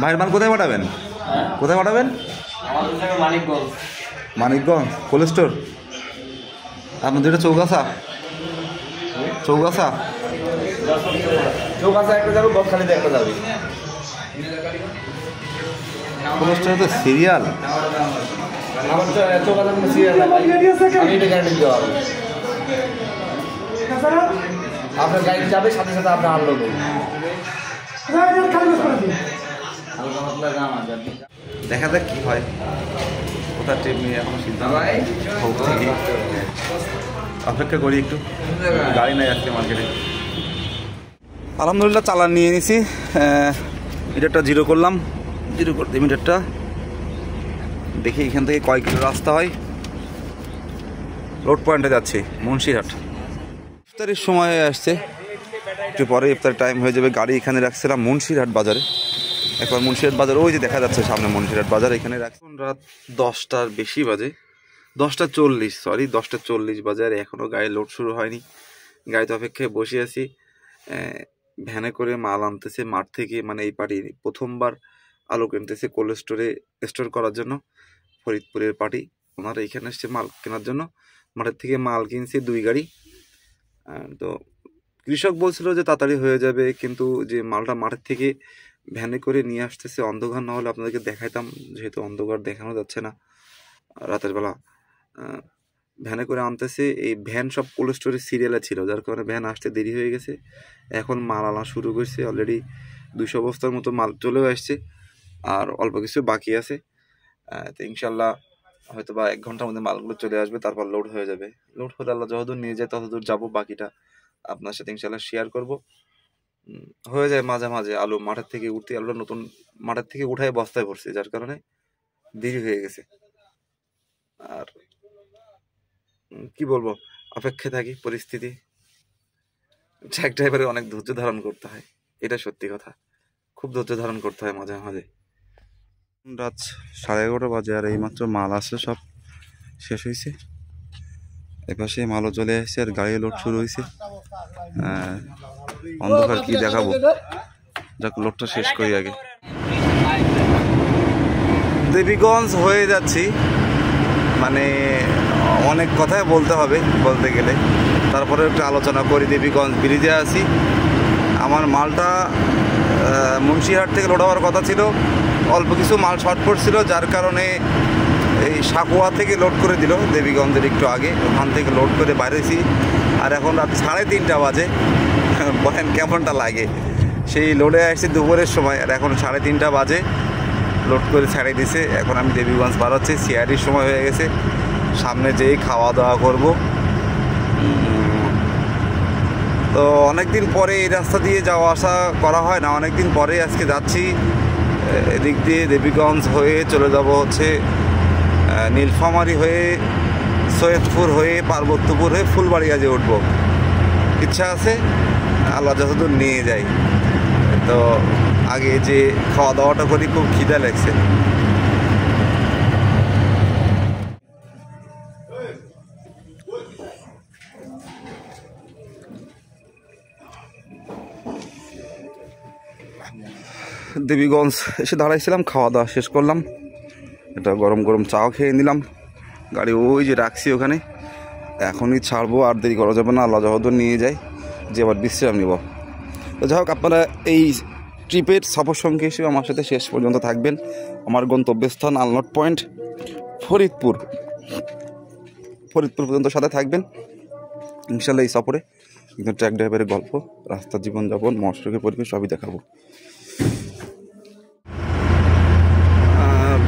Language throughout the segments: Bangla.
ভাইয়ের মাল কোথায় পাঠাবেন? কোথায় পাঠাবেন? মানিকগঞ্জ। Manikganj cold store. আপনাদের এটা চৌগাছা? চৌগাছা একটা যাবে, বকখালিতে একটা যাবে। কোল্ড স্টোরে তো সিরিয়াল। আমার চৌগাছা কোনো সিরিয়াল নাই, আমি এটা গ্যারান্টি দিতে পারবো। আপনার গাড়ি যাবে, সাথে সাথে আপনার আনলোড হবে। দেখা যাক কি হয়, কোথায় ট্রিপ নিয়ে এখনো সিদ্ধান্ত অপেক্ষা করি একটু। গাড়ি নাই আজকে মার্কেটে। আলহামদুলিল্লাহ চালান নিয়ে নিছি। মিটারটা জিরো করলাম, জিরো করতে মিটারটা দেখি এখান থেকে কয় কিলো রাস্তা হয়। রোড পয়েন্টে যাচ্ছি, মুন্সিরহাট। ইফতারের সময় আসছে, একটু পরে ইফতারের টাইম হয়ে যাবে। গাড়ি এখানে রাখছিলাম মুন্সিরহাট বাজারে। এখন মুন্সিরহাট বাজার ওই যে দেখা যাচ্ছে সামনে মুন্সিরহাট বাজার, এখানে রাখছি। রাত 10টার বেশি বাজে, 10টা 40, সরি 10টা 40 বাজে। আর এখনও গাড়ি লোড শুরু হয়নি। গাড়িতে অপেক্ষায় বসে আছি। ভ্যানে করে মাল আনতেছে মাঠ থেকে, মানে এই পার্টি প্রথমবার আলু কিনতেছে কোল্ড স্টোরে স্টোর করার জন্য। ফরিদপুরের পার্টি, ওনারা এখানে এসছে মাল কেনার জন্য। মাঠের থেকে মাল কিনছে 2 গাড়ি। তো কৃষক বলছিল যে তাড়াতাড়ি হয়ে যাবে, কিন্তু যে মালটা মাঠের থেকে ভ্যানে করে নিয়ে আসতেছে, অন্ধকার না হলে আপনাদেরকে দেখাইতাম, যেহেতু অন্ধকার দেখানো যাচ্ছে না রাতের বেলা। ভ্যানে করে আনতেছে, এই ভ্যান সব কোল্ড স্টোরের সিরিয়ালে ছিল, যার কারণে ভ্যান আসতে দেরি হয়ে গেছে। এখন মাল আনা শুরু করছে, অলরেডি 200 বস্তার মতো মাল চলেও আসছে, আর অল্প কিছু বাকি আছে। তো ইনশাল্লাহ হয়তো বা 1 ঘন্টার মধ্যে মালগুলো চলে আসবে, তারপর লোড হয়ে যাবে। লোড হলে আল্লাহ যতদূর নিয়ে যায় ততদূর যাবো, বাকিটা আপনার সাথে ইনশাল্লাহ শেয়ার করব। হয়ে যায় মাঝে মাঝে আলু মাঠের থেকে উঠতে, আলুটা নতুন মাঠের থেকে উঠায় বস্তায় ভরছে, যার কারণে দেরি হয়ে গেছে। আর কি বলবো, অপেক্ষায় থাকি পরিস্থিতি। ট্রাক ড্রাইভারে অনেক ধৈর্য ধারণ করতে হয়, এটা সত্যি কথা, খুব ধৈর্য ধারণ করতে হয় মাঝে মাঝে। রাত 11:30 বাজে, আর এইমাত্র মাল আসছে, সব শেষ হয়েছে। এপাশে মালও চলে আসছে, আর গাড়ি লোড শুরু হয়েছে। অন্ধকার কি দেখাবো, যাক লোডটা শেষ করি আগে। দেবীগঞ্জ হয়ে যাচ্ছি, মানে অনেক কথাই বলতে হবে বলতে গেলে, তারপরে একটু আলোচনা করি। দেবীগঞ্জ ব্রিজে আছি। আমার মালটা মুন্সিরহাট থেকে লোড হওয়ার কথা ছিল, অল্প কিছু মাল শর্ট পড়ছিল, যার কারণে এই সাকুয়া থেকে লোড করে দিল দেবীগঞ্জের একটু আগে, ওখান থেকে লোড করে বাইরেছি। আর এখন রাত 3:30 বাজে, বলেন কেমনটা লাগে। সেই লোডে আসছি দুপুরের সময়, আর এখন 3:30 বাজে, লোড করে ছেড়ে দিছে। এখন আমি দেবীগঞ্জ পার হচ্ছে, সিআরির সময় হয়ে গেছে, সামনে যেই খাওয়া দাওয়া করব। তো অনেকদিন পরে এই রাস্তা দিয়ে যাওয়া আসা করা হয় না, অনেকদিন পরে আজকে যাচ্ছি। এদিক দিয়ে দেবীগঞ্জ হয়ে চলে যাব হচ্ছে নীলফামারী হয়ে, সৈয়দপুর হয়ে, পার্বত্যপুর হয়ে ফুলবাড়িয়া উঠব। ইচ্ছা আছে, আল্লাহ যতদূর নিয়ে যাই। তো আগে যে খাওয়া দাওয়াটা করি, খুব খিদা লাগছে। দেবীগঞ্জ এসে দাঁড়াইছিলাম, খাওয়া দাওয়া শেষ করলাম, এটা গরম গরম চাও খেয়ে নিলাম। গাড়ি ওই যে রাখছি ওখানে, এখনই ছাড়বো, আর দেরি করা যাবে না, আল্লাহ যতদূর নিয়ে যায়, যে আবার বিশ্রাম নেব। তো যাই হোক, আপনারা এই ট্রিপের সফর সঙ্গী হিসেবে আমার সাথে শেষ পর্যন্ত থাকবেন। আমার গন্তব্যস্থান আলনট পয়েন্ট ফরিদপুর পর্যন্ত সাথে থাকবেন ইনশাল্লাহ। এই সফরে কিন্তু ট্রাক ড্রাইভারের গল্প, রাস্তার জীবনযাপন, মহাসড়কের পরিবেশ সবই দেখাবো।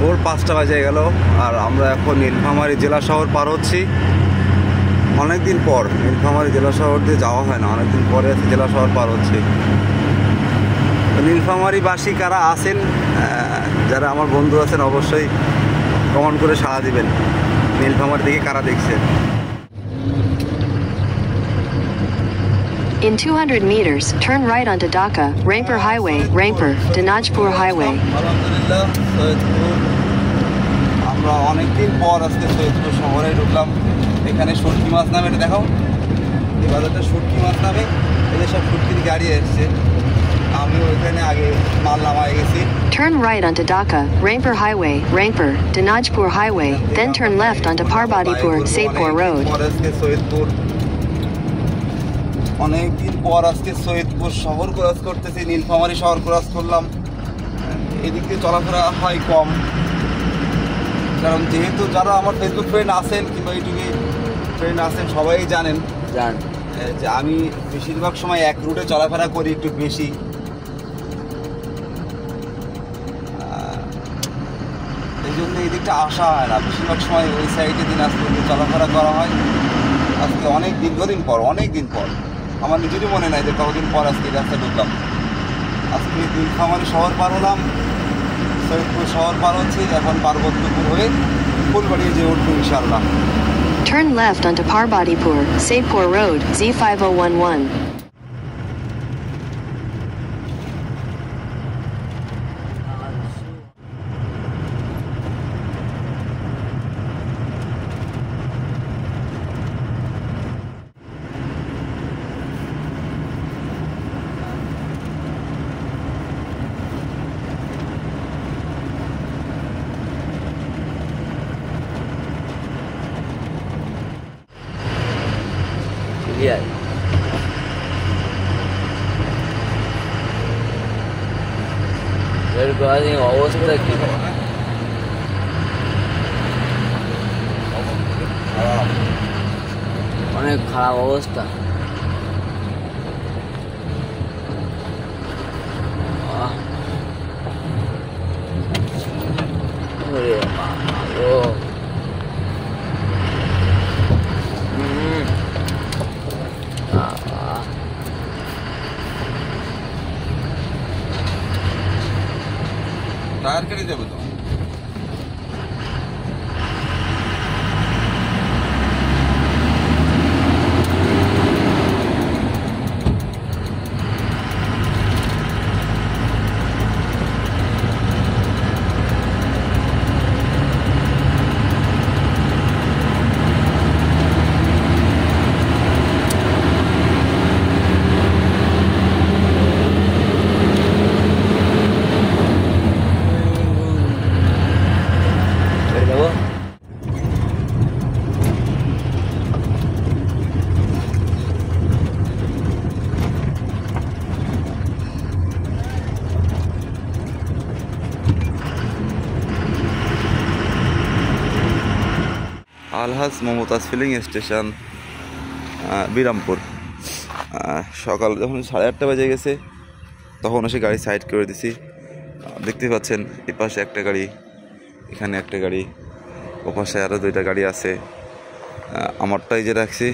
ভোর 5টা বাজে গেল, আর আমরা এখন নীলফামারী জেলা শহর পার হচ্ছি। অনেকদিন পর নীলফামারী জেলা শহর দিয়ে যাওয়া হয় না, অনেকদিন পরে জেলা শহর পার হচ্ছি। নীলফামারীবাসী কারা আছেন, যারা আমার বন্ধু আছেন, অবশ্যই কমেন্ট করে সাড়া দিবেন। নীলফামারী দিকে কারা দেখছেন। In 200 meters, turn right onto Dhaka, Rampur Highway, Rampur, Dinajpur Highway. আলহামদুলিল্লাহ, সৈয়দপুর। আমরা অনেকদিন পর আজকে সৈয়দপুর শহরে ঢুকলাম। এখানে শুটকি মাছ নামে, এটা দেখাও, এই বাজারটা শুটকি মাছ নামে। এই যে সব শুটকির গাড়ি এসছে, আমি ওইখানে আগে মাল নামায় গেছি। Turn right onto Dhaka, Rampur Highway, Rampur, Dinajpur Highway, then turn left onto Parbadipur, Saidpur Road. অনেকদিন পর আজকে সৈয়দপুর শহর ক্রস করতেছি, নীলফামারী শহর ক্রস করলাম। এদিক দিয়ে চলাফেরা হয় কম, কারণ যেহেতু যারা আমার ফেসবুক ফ্রেন্ড আছেন কিংবা ইউটিউবে ফ্রেন্ড আছেন সবাই জানেন যে আমি বেশিরভাগ সময় এক রুটে চলাফেরা করি একটু বেশি। এই জন্য এই দিকটা আসা হয় না, বেশিরভাগ সময় ওই সাইডে দিনাজপুর চলাফেরা করা হয়। আজকে অনেক দিন পর আমার নিজেরই মনে নাই যে কতদিন পর আজকে রাস্তা ঢুকলাম। আজকে নীলফামারী শহর পার হলাম, সৈয়দপুর শহর পার হচ্ছি, এখন পার্বত্যপুর হয়ে ফুলবাড়ি যে উঠবো ইনশাআল্লাহ। Turn left onto Parbadipur, Saidpur Road, Z5011. Yeah. অবস্থা কি অনেক খারাপ অবস্থা। টায়ার কেটে যাবে তো। আলহাজ মমতাজ ফিলিং স্টেশন, বিরামপুর। সকাল যখন 8:30 বেজে গেছে তখন এসে গাড়ি সাইড করে দিছি। দেখতে পাচ্ছেন এ পাশে একটা গাড়ি, এখানে একটা গাড়ি, ও পাশে আরও 2টা গাড়ি আছে। আমারটাই যে রাখছি,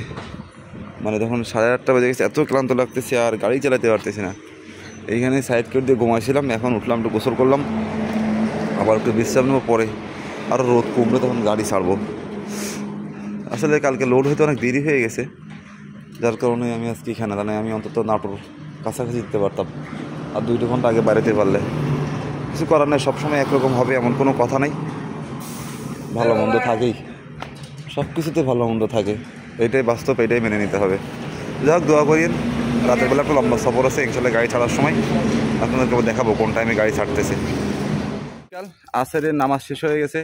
মানে যখন 8:30 বেজে গেছে এত ক্লান্ত লাগতেছে আর গাড়ি চালাতে পারতেছি না। এইখানে সাইড করে দিয়ে ঘুমাইছিলাম, এখন উঠলাম, একটু গোসল করলাম, আবার একটু বিশ্রাম নেবো, পরে আরও রোদ কমলে তখন গাড়ি ছাড়বো। আসলে কালকে লোড হইতে অনেক দেরি হয়ে গেছে, যার কারণে আমি আজকে এখানে দাঁড়াই। আমি অন্তত নাটোর কাছাকাছি দিতে পারতাম, আর 2 ঘন্টা আগে বাইরেতে পারলে। কিছু করার নেই, সবসময় একরকম হবে এমন কোনো কথা নেই, ভালো মন্দ থাকেই, সব কিছুতে ভালো মন্দ থাকে, এটাই বাস্তব, এটাই মেনে নিতে হবে। যাই হোক, দোয়া করিয়েন। রাতের বেলা একটা লম্বা সফর আছে ইনশাল্লাহ, গাড়ি ছাড়ার সময় আপনাদেরকে দেখাবো কোন টাইমে গাড়ি ছাড়তেছে। কাল আসরের নামাজ শেষ হয়ে গেছে,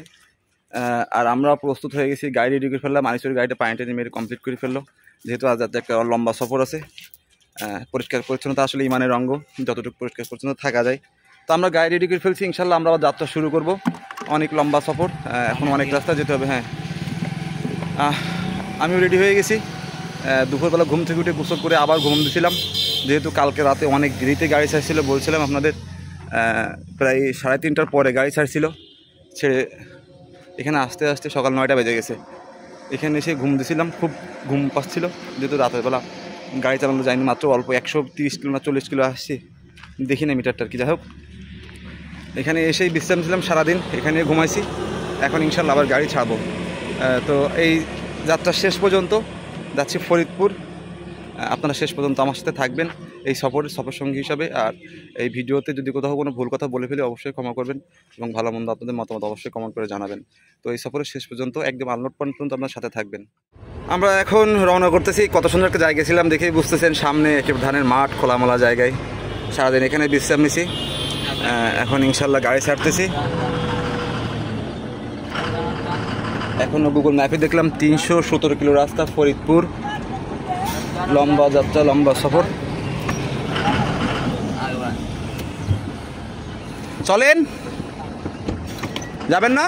আর আমরা প্রস্তুত হয়ে গেছি, গাড়ি রেডি করে ফেললাম। আনিসুর গাড়িটা পানিটা মেরে কমপ্লিট করে ফেললো, যেহেতু আজ রাতে একটা লম্বা সফর আছে। পরিষ্কার পরিচ্ছন্নতা আসলে ইমানের অঙ্গ, যতটুকু পরিষ্কার পরিচ্ছন্ন থাকা যায়। তো আমরা গাড়ি রেডি করে ফেলছি, ইনশাল্লাহ আমরা আবার যাত্রা শুরু করব। অনেক লম্বা সফর, এখন অনেক রাস্তা যেতে হবে। হ্যাঁ, আমিও রেডি হয়ে গেছি। দুপুরবেলা ঘুম থেকে উঠে গোসল করে আবার ঘুম দিয়েছিলাম, যেহেতু কালকে রাতে অনেক দেরিতে গাড়ি ছাড়ছিল। বলছিলাম আপনাদের প্রায় 3:30টার পরে গাড়ি ছাড়ছিল, ছেড়ে এখানে আসতে আসতে সকাল 9টা বেজে গেছে। এখানে এসে ঘুম দিয়েছিলাম, খুব ঘুম পাচ্ছিল, যেহেতু রাতের বেলা গাড়ি চালানো যায়নি। মাত্র অল্প 130 কিলো না 40 কিলো আসছি, দেখি না মিটারটার কি। যাই হোক, এখানে এসেই বিশ্রাম ছিলাম সারাদিন, এখানে ঘুমাইছি। এখন ইনশাল্লাহ আবার গাড়ি ছাড়বো। তো এই যাত্রা শেষ পর্যন্ত যাচ্ছি ফরিদপুর। আপনারা শেষ পর্যন্ত আমার সাথে থাকবেন এই সফর সঙ্গী হিসাবে। আর এই ভিডিওতে যদি কোথাও কোনো ভুল কথা বলে ফেলে অবশ্যই ক্ষমা করবেন, এবং ভালো মন্দ আপনাদের মতামত অবশ্যই কমেন্ট করে জানাবেন। তো এই সফরের শেষ পর্যন্ত একদম আনলোড পয়েন্ট পর্যন্ত আপনার সাথে থাকবেন। আমরা এখন রওনা করতেছি। কত সুন্দর একটা জায়গা ছিলাম, দেখেই বুঝতেছেন, সামনে একেবারে ধানের মাঠ, খোলামেলা জায়গায়। সারাদিন এখানে বিশ্রাম নিছি। এখন ইনশাল্লাহ গাড়ি ছাড়তেছি। এখনও গুগল ম্যাপে দেখলাম 317 কিলো রাস্তা, ফরিদপুর, লম্বা যাত্রা, লম্বা সফর। চলেন, যাবেন না?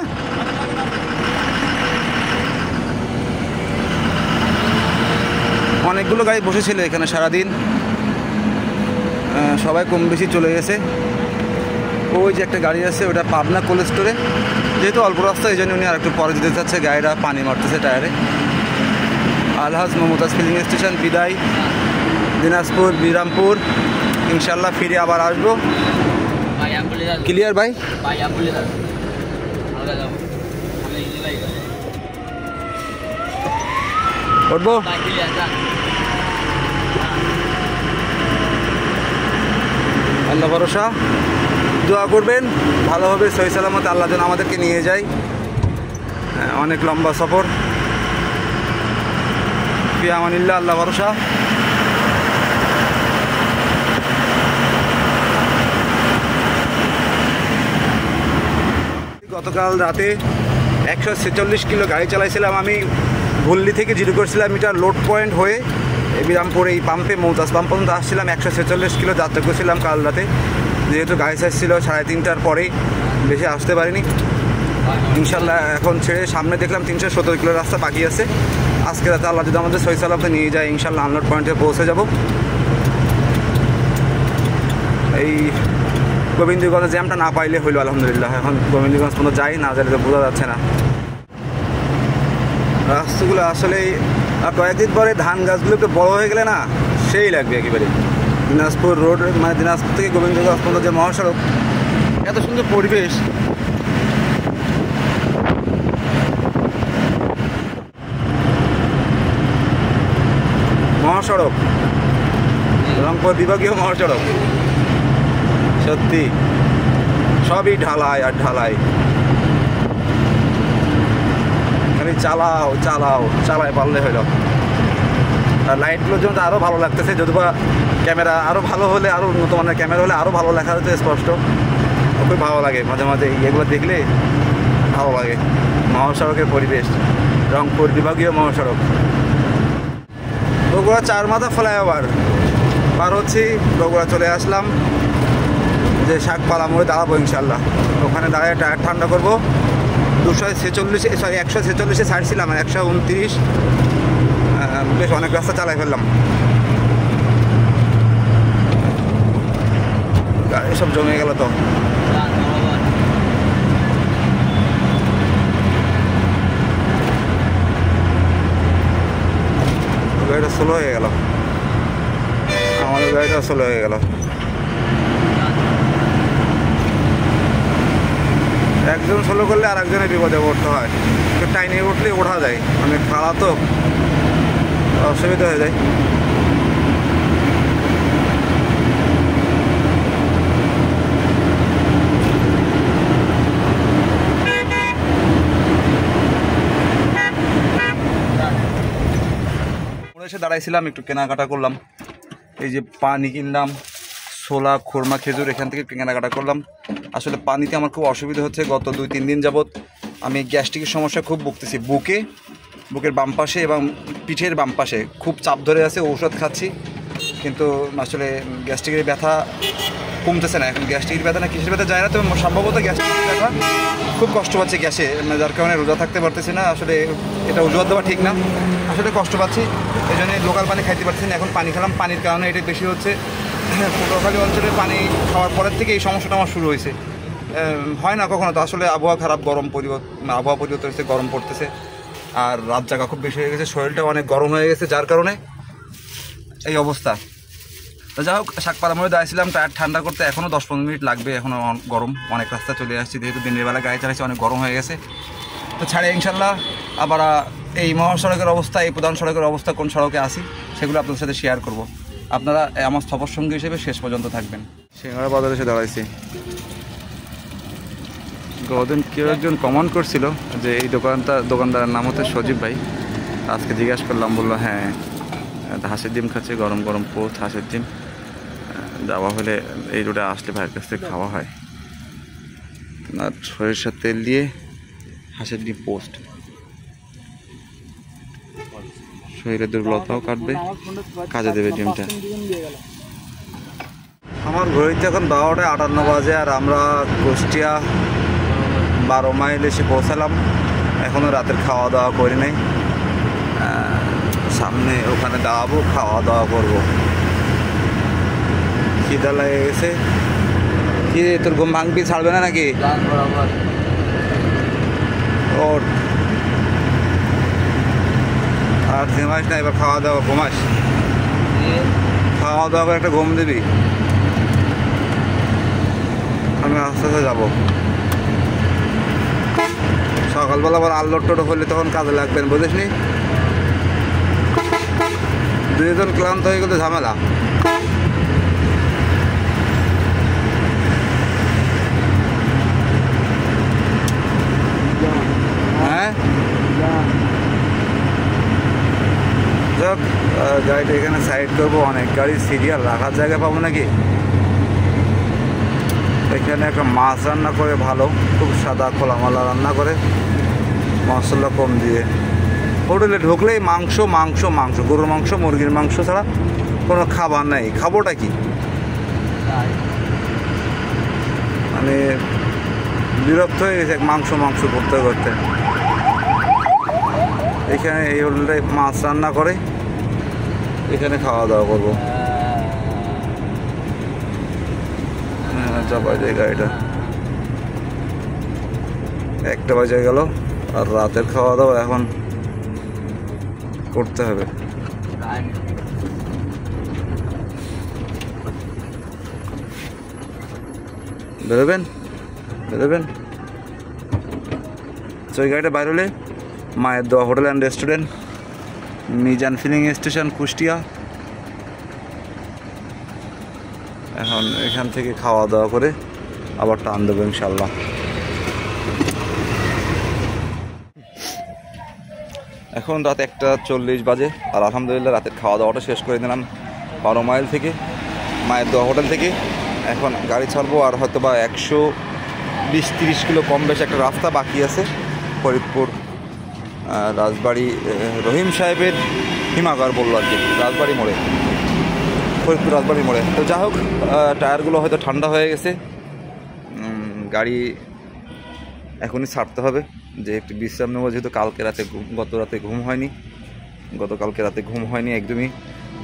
অনেকগুলো গাড়ি বসেছিল এখানে সারাদিন, সবাই কম বেশি চলে গেছে। ওই যে একটা গাড়ি আছে, ওটা পাবনা কোল্ড স্টোরে, যেহেতু অল্প রাস্তা এই জন্য উনি আর একটু পরে যেতে চাচ্ছে। গাড়িটা পানি মারতেছে টায়ারে। আলহাজ মমতাজ ফিলিং স্টেশন বিদায়, দিনাজপুর, বিরামপুর। ইনশাল্লাহ ফিরে আবার আসবো। ক্লিয়ার ভাই? উঠবো? আল্লাহ ভরসা, দোয়া করবেন ভালো হবে, সহি সালামতে আল্লাহ যেন আমাদেরকে নিয়ে যায়। অনেক লম্বা সফর। ফি আমানিল্লাহ, আল্লাহ ভরসা। গতকাল রাতে 146 কিলো গাড়ি চালাইছিলাম আমি। ভুল্লি থেকে জিরো করছিলাম মিটার লোড পয়েন্ট হয়ে বিরামপুর এই পাম্পে মৌতাজ পাম্প পর্যন্ত আসছিলাম। 146 কিলো যাত্রা করছিলাম কাল রাতে। যেহেতু গাড়ি ছাড়ছিল 3:30টার পরেই, বেশি আসতে পারিনি। ইনশাল্লাহ এখন ছেড়ে সামনে দেখলাম 317 কিলো রাস্তা বাকি আছে। আজকে রাতে আল্লাহ যদি আমাদের সহি সালামতে নিয়ে যায়, ইনশাল্লাহ আনলোড পয়েন্টে পৌঁছে যাব। এই গোবিন্দগঞ্জে জ্যামটা না পাইলে হইলো আলহামদুলিল্লাহ। এখন গোবিন্দগঞ্জ পর্যন্ত যাই, না যাইলে তো বোঝা যাচ্ছে না। রাস্তাগুলো আসলেই কয়েকদিন পরে ধান গাছগুলো একটু বড়ো হয়ে গেলে না সেই লাগবে একেবারে। দিনাজপুর রোড, মানে দিনাজপুর থেকে গোবিন্দগঞ্জ পর্যন্ত যে মহাসড়ক, এত সুন্দর পরিবেশ। মহাসড়ক, রংপুর বিভাগীয় মহাসড়ক, সত্যি সবই ঢালাই আর ঢালাই। খালি চালাও চালাও, চালাই পারলে হইল। আর লাইটগুলোর জন্য আরও ভালো লাগতেছে, যদিও বা ক্যামেরা আরও ভালো হলে, আরও উন্নত মানের ক্যামেরা হলে আরও ভালো দেখা যেত স্পষ্ট। খুব ভালো লাগে মাঝে মাঝে এগুলো দেখলে, ভালো লাগে। মহাসড়কের পরিবেশ, রংপুর বিভাগীয় মহাসড়ক। বগুড়া 4 মাথা ফ্লাইওভার পার হচ্ছি, বগুড়া চলে আসলাম। যে শাকপালা মোড়ে দাঁড়াবো ইনশাল্লাহ, ওখানে দাঁড়িয়ে টায়ার ঠান্ডা করবো। 146-এ ছাড়ছিলাম, 129। বেশ অনেক রাস্তা চালাই ফেললাম, গাড়ি সব জমে গেল। তো গাড়িটা স্লো হয়ে গেল, আমাদের গাড়িটা স্লো হয়ে গেল। একজন স্লো করলে আর একজনের বিপদে পড়তে হয়। একটু টাইনে উঠলে ওঠা যায়, অনেক খাড়া তো অসুবিধা হয়ে যায়। এসে দাঁড়াইছিলাম, একটু কেনাকাটা করলাম। এই যে পানি কিনলাম, ছোলা, খুরমা, খেজুর, এখান থেকে কেনাকাটা করলাম। আসলে পানিতে আমার খুব অসুবিধা হচ্ছে। গত 2-3 দিন যাবৎ আমি গ্যাস্ট্রিকের সমস্যা খুব ভুগতেছি। বুকের বাম পাশে এবং পিঠের বাম পাশে খুব চাপ ধরে আছে। ঔষধ খাচ্ছি, কিন্তু আসলে গ্যাস্ট্রিকের ব্যথা কমতেছে না। এখন গ্যাস্ট্রিকের ব্যথা না কিসের ব্যথা যায় না, তো সম্ভবত গ্যাস্ট্রিকের ব্যথা। খুব কষ্ট পাচ্ছি গ্যাসে, যার কারণে রোজা থাকতে পারতেছি না। আসলে এটা অজুহাত দেওয়া ঠিক না, আসলে কষ্ট পাচ্ছি। এই জন্য লোকাল পানি খাইতে পারতেছি না। এখন পানি খেলাম, পানির কারণে এটা বেশি হচ্ছে। পটুয়াখালী অঞ্চলে পানি খাওয়ার পরের থেকে এই সমস্যাটা আমার শুরু হয়েছে। হয় না কখনো তো, আসলে আবহাওয়া খারাপ, আবহাওয়া পরিবর্তন হচ্ছে, গরম পড়তেছে। আর রাত জাগা খুব বেশি হয়ে গেছে, শরীরটাও অনেক গরম হয়ে গেছে, যার কারণে এই অবস্থা। তো যাই হোক, শাকপালা মোড়ে দাঁড়িয়েছিলাম টায়ার ঠান্ডা করতে। এখনও 10-15 মিনিট লাগবে, এখনও গরম। অনেক রাস্তা চলে আসছি, যেহেতু দিনের বেলা গাড়ি চালাচ্ছি, অনেক গরম হয়ে গেছে। তো ছাড়ে ইনশাল্লাহ আবার এই মহাসড়কের অবস্থা, এই প্রধান সড়কের অবস্থা, কোন সড়কে আসি সেগুলো আপনাদের সাথে শেয়ার করব। আপনারা আমার সফর সঙ্গী হিসেবে শেষ পর্যন্ত থাকবেন। সিঙ্গাড়া বাজারে এসে দাঁড়াইছি। গতদিন কেউ একজন কমেন্ট করছিল যে এই দোকানদারের নাম হচ্ছে সজীব ভাই। আজকে জিজ্ঞাসা করলাম, বললো হ্যাঁ হাঁসের ডিম খাচ্ছে, গরম গরম পোস্ট হাঁসের ডিম। যাওয়া হলে এই রোডে আসলে ভাইয়ের কাছ থেকে খাওয়া হয়। আর সরিষার তেল দিয়ে হাঁসের ডিম পোস্ট, শরীরের দুর্বলতাও কাটবে, কাজে দেবে ডিমটা। আমার ঘড়িতে এখন 12:58 বাজে, আর আমরা কুষ্টিয়া 12 মাইল এসে পৌঁছালাম। এখনও রাতের খাওয়া দাওয়া করি নাই, সামনে ওখানে দাঁড়াবো, খাওয়া দাওয়া করবো। খিদা লেগে গেছে। কি রে, তোর ঘুম ভাঙবি, ছাড়বে না নাকি? ওর আর ঘুমাইস না, এবার খাওয়া দাওয়া ঘুমাস, খাওয়া দাওয়া করে একটা ঘুম দিবি। আমি আস্তে আস্তে যাবো। সকালবেলা আবার আল্লোড টোটো হলে তখন কাজে লাগবেন, বুঝিস নি? দুইজন ক্লান্ত হয়ে গেলে ঝামেলা। হ্যাঁ, যাক, গাড়িটা এখানে সাইড করবো। অনেক গাড়ি সিরিয়াল, রাখার জায়গা পাবো নাকি? এখানে একটা মাছ রান্না করে ভালো, খুব সাদা খোলামালা রান্না করে, মশলা কম দিয়ে। হোটেলে ঢুকলেই মাংস মাংস মাংস, গরুর মাংস, মুরগির মাংস ছাড়া কোনো খাবার নেই। খাবোটা কি? মানে বিরক্ত হয়ে গেছে মাংস মাংস করতে করতে। এখানে এই হোটেলটায় মাছ রান্না করে, এখানে খাওয়া দাওয়া করবো। চাপা যায় গাড়িটা। 1টা বাজে গেল, আর রাতের খাওয়া দাওয়া এখন করতে হবে। বেরোবেন বেরোবেন। তো এই গাড়িটা বাইর হলে মায়ের দোয়া hotel and restaurant, Mizan filling station, Kushtia. এখন এখান থেকে খাওয়া দাওয়া করে আবার টান দেবো ইনশাল্লাহ। এখন রাত 1:40 বাজে, আর আলহামদুলিল্লাহ রাতের খাওয়া দাওয়াটা শেষ করে দিলাম 12 মাইল থেকে, মায়ের দোয়া হোটেল থেকে। এখন গাড়ি ছাড়বো, আর হয়তো বা 120-30 কিলো কম বেশি একটা রাস্তা বাকি আছে, ফরিদপুর রাজবাড়ি, রহিম সাহেবের হিমাগার বললো আর কি, রাজবাড়ি মোড়ে, ফরিদপুর রাজবাড়ি মোড়ে। তো যাই হোক, টায়ারগুলো হয়তো ঠান্ডা হয়ে গেছে, গাড়ি এখনই ছাড়তে হবে, যে একটু বিশ্রাম নেবো, যেহেতু গতকালকে রাতে ঘুম হয়নি একদমই।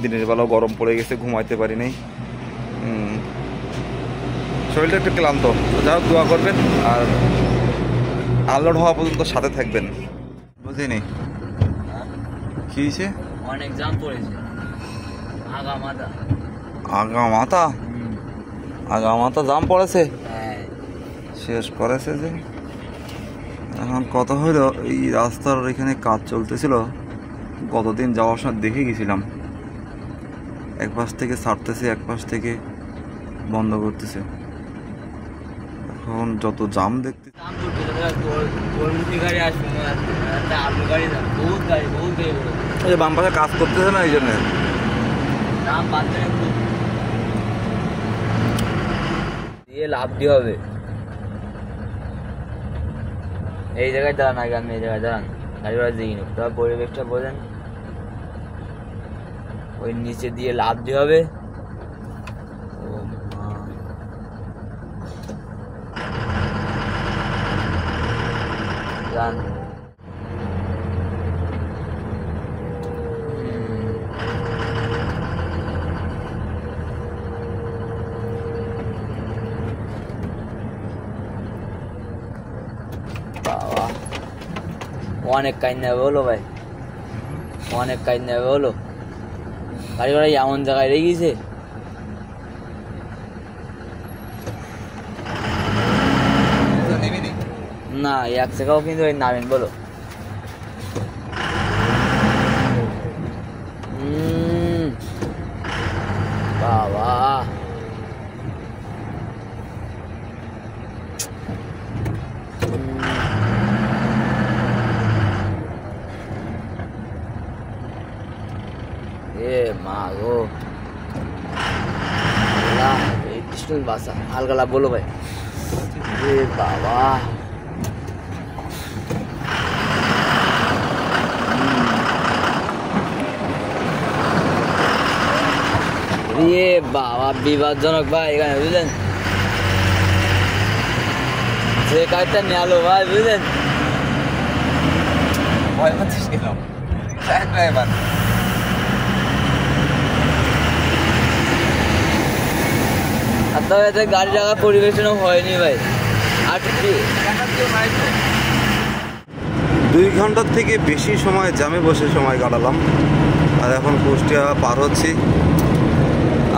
দিনের বেলাও গরম পড়ে গেছে, ঘুমাইতে পারি নাই, শরীরটা একটু ক্লান্ত। তো যাই হোক, দোয়া করবেন, আর আনলোড হওয়া পর্যন্ত সাথে থাকবেন। বুঝিনি কি হয়েছে? অনেক জাম পড়েছে, আগা মাথা জাম পড়েছে, শেষ করেছে যে। এখন কথা হইল, এই রাস্তার এখানে কাজ চলতেছিল, গতদিন যাওয়ার সময় দেখে গেছিলাম, এক পাশ থেকে ছাড়তেছে, এক পাশ থেকে বন্ধ করতেছে। এখন যত জাম দেখতে, বাম পাশে কাজ করতেছে না, এই জন্য লাভ দিয়ে হবে। এই জায়গায় দাঁড়ান, আগে আপনি এই জায়গায় দাঁড়ান, গাড়ি ঘোড়া দিই না, তবে পরিবেশটা বোঝেন। ওই নিচে দিয়ে লাভ দিয়ে হবে। যান, অনেক কাজ নেবে হলো ভাই, অনেক কাজ নেবে হলো। গাড়ি ঘোড়া এমন জায়গায় রেখেছে, না 1 টাকাও কিন্তু নামেন বলো। বাবা, এ মা গো, তুমি বাসা হালকা লাভ বলো ভাই। এ বাবা এ বাবা বিপজ্জনক ভাই এখানে বুঝলেন, যে কাজটা নেলো ভাই বুঝলেন। ভয় পাচ্ছিস কেন? ড্রাইভার আর তবে এতে গাড়ি রাখা পরিবেশনও হয়নি ভাই। আর 2 ঘন্টার থেকে বেশি সময় জ্যামে বসে সময় কাটালাম। আর এখন কুষ্টিয়া পার হচ্ছি।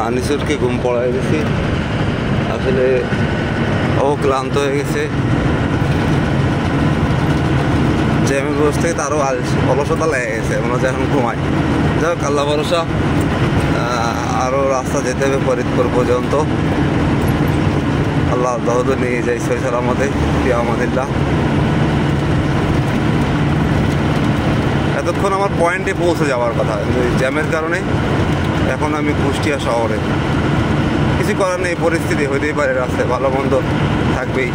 আনিসুরকে ঘুম পড়ায় গেছি, আসলে ও ক্লান্ত হয়ে গেছে। জ্যামে বসে থেকে তারও অলসতা লেগে গেছে, মনে হচ্ছে এখন ঘুমায়। যাই হোক আল্লাহ ভরসা, আরও রাস্তা যেতে হবে ফরিদপুর পর্যন্ত। আল্লাহ দহদ নিয়ে যাই সহি সালামতে ফি আমানিল্লাহ। এতক্ষণ আমার পয়েন্টে পৌঁছে যাওয়ার কথা, কিন্তু জ্যামের কারণে এখন আমি কুষ্টিয়া শহরে। কিছু করার নেই, পরিস্থিতি হইতেই পারে, রাস্তায় ভালো মন্দ থাকবেই।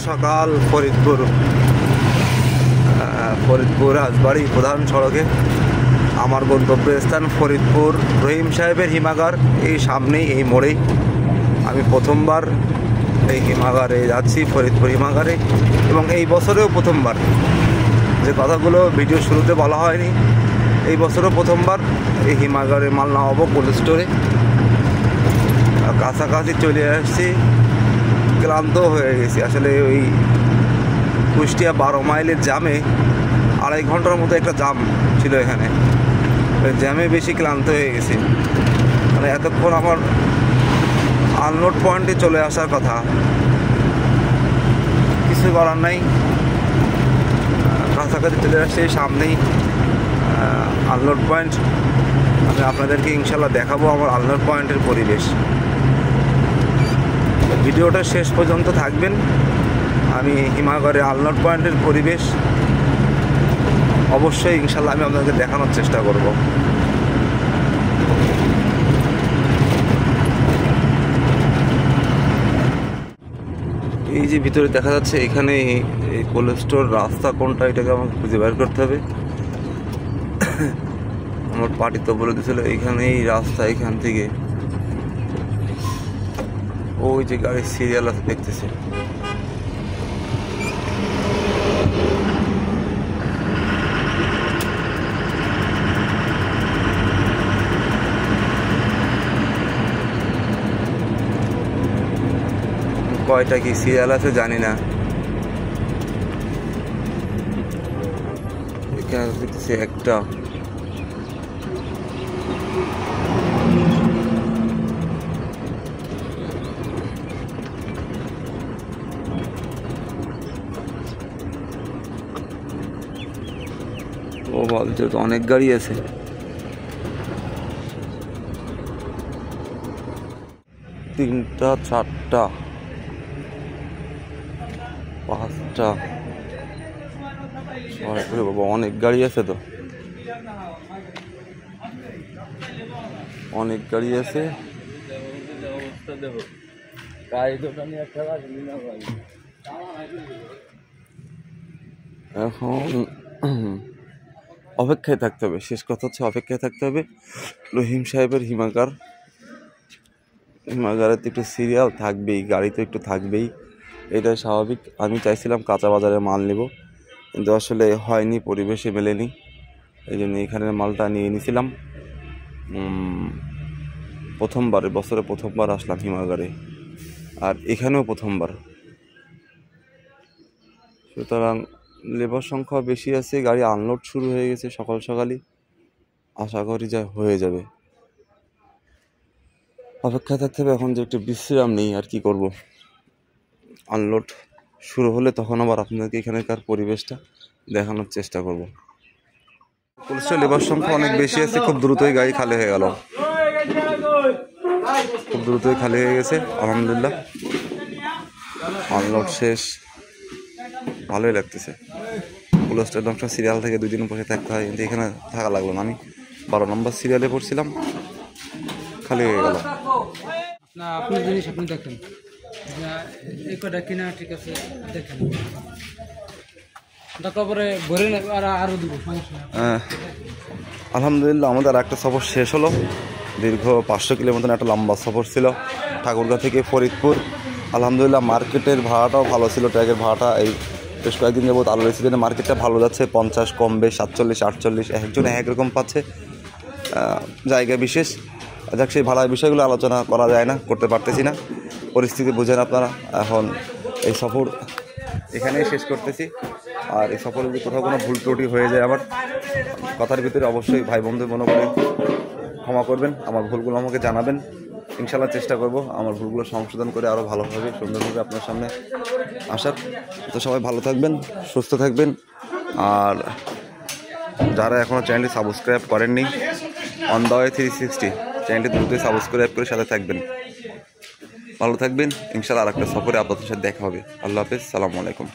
সকাল ফরিদপুর রাজবাড়ি প্রধান সড়কে আমার গন্তব্যস্থান ফরিদপুর রহিম সাহেবের হিমাগার। এই সামনেই এই মোড়েই আমি প্রথমবার এই হিমাগারে যাচ্ছি, ফরিদপুর হিমাগারে। এবং এই বছরেও প্রথমবার, যে কথাগুলো ভিডিও শুরুতে বলা হয়নি, এই বছরও প্রথমবার এই হিমাগারে মাল নামাবো কোল্ড স্টোরে। কাছাকাছি চলে আসছি, ক্লান্ত হয়ে গেছি। আসলে ওই কুষ্টিয়া 12 মাইলের জ্যামে 2.5 ঘন্টার মতো একটা জ্যাম ছিল এখানে। ওই জ্যামে বেশি ক্লান্ত হয়ে গেছি। মানে এতক্ষণ আমার আনলোড পয়েন্টে চলে আসার কথা, কিছু করার নাই। কাছাকাছি চলে আসছে, সামনেই আনলোড পয়েন্ট। আমি আপনাদেরকে ইনশাল্লাহ দেখাবো আমার আনলোড পয়েন্টের পরিবেশ। ভিডিওটা শেষ পর্যন্ত থাকবেন। আমি হিমাগরে আনলোড পয়েন্টের পরিবেশ অবশ্যই ইনশাল্লাহ আমি আপনাদেরকে দেখানোর চেষ্টা করব। এই যে ভিতরে দেখা যাচ্ছে, এখানে এই কোল্ড স্টোর রাস্তা কোনটা এটাকে আমাকে খুঁজে বের করতে হবে। আমার পার্টি তো বলে দিয়েছিল এইখানে এই রাস্তা, এখান থেকে ওই যে গাড়ির সিরিয়াল আছে দেখতেছে। কয়টা কি সিরিয়াল আছে জানি না। এখানে দেখতেছি একটা। ও বলছে তো অনেক গাড়ি আছে। তিনটা, চারটা, পাঁচটা, বাবা অনেক গাড়ি আছে তো, অনেক গাড়ি আছে। এখন অপেক্ষায় থাকতে হবে, শেষ কথা হচ্ছে অপেক্ষায় থাকতে হবে। রহিম সাহেবের হিমাগারে তো একটু সিরিয়াল থাকবেই, গাড়ি তো একটু থাকবেই, এটা স্বাভাবিক। আমি চাইছিলাম কাঁচা বাজারে মাল নেব, কিন্তু আসলে হয়নি, পরিবেশে মেলেনি। এই জন্য এখানের মালটা নিয়ে নিয়েছিলাম। বছরে প্রথমবার আসলাম হিমাগারে, আর এখানেও প্রথমবার। সুতরাং লেবার সংখ্যা বেশি আছে, গাড়ি আনলোড শুরু হয়ে গেছে সকাল সকালই। আশা করি যা হয়ে যাবে। অপেক্ষা থাকতে হবে এখন, যে একটু বিশ্রাম নেই, আর কি করব। আনলোড শুরু হলে তখন আবার আপনাদেরকে এখানকার পরিবেশটা দেখানোর চেষ্টা করব। পুলিশের লেবার সংখ্যা অনেক বেশি আছে, খুব দ্রুতই গাড়ি খালি হয়ে গেল, খুব দ্রুতই খালি হয়ে গেছে আলহামদুলিল্লাহ। আনলোড শেষ, ভালোই লাগতেছে। পুলিশটা একদম সিরিয়াল থেকে 2 দিন বসে থাকতে হয়, কিন্তু এখানে থাকা লাগলো না। আমি 12 নম্বর সিরিয়ালে পড়ছিলাম, খালি হয়ে গেল। না আপনার জিনিস আপনি দেখেন, এই কটা কিনা ঠিক আছে দেখেন, তারপরে ভরে আর আরও দিব। আলহামদুলিল্লাহ আমাদের একটা সফর শেষ হলো। দীর্ঘ 500 কিলোর মতন একটা লম্বা সফর ছিল ঠাকুরগাঁ থেকে ফরিদপুর। আলহামদুলিল্লাহ মার্কেটের ভাড়াটাও ভালো ছিল, ট্র্যাকের ভাড়াটা এই বেশ কয়েকদিন যাবত আলোর সিজনে মার্কেটটা ভালো যাচ্ছে। 50 কম বেশ 47 48 একজন এক রকম পাচ্ছে জায়গা বিশেষ। যাক সেই ভাড়ার বিষয়গুলো আলোচনা করা যায় না, করতে পারতেছি না, পরিস্থিতি বুঝেন আপনারা। এখন এই সফর এখানেই শেষ করতেছি। আর এই সফরে যদি কোথাও কোনো ভুল ত্রুটি হয়ে যায় আমার কথার ভিতরে অবশ্যই ভাই বন্ধু মনে করে ক্ষমা করবেন, আমার ভুলগুলো আমাকে জানাবেন। ইনশাল্লাহ চেষ্টা করব আমার ভুলগুলো সংশোধন করে আরও ভালোভাবে সুন্দরভাবে আপনার সামনে আসার। তো সবাই ভালো থাকবেন, সুস্থ থাকবেন। আর যারা এখনও চ্যানেলটি সাবস্ক্রাইব করেননি অন দ্য ওয়ে 360 চ্যানেলটি দ্রুতই সাবস্ক্রাইব করে সাথে থাকবেন। ভালো থাকবেন, ইনশাল্লাহ আর একটা সফরে আপনাদের সাথে দেখা হবে। আল্লাহ হাফেজ, সালামু আলাইকুম।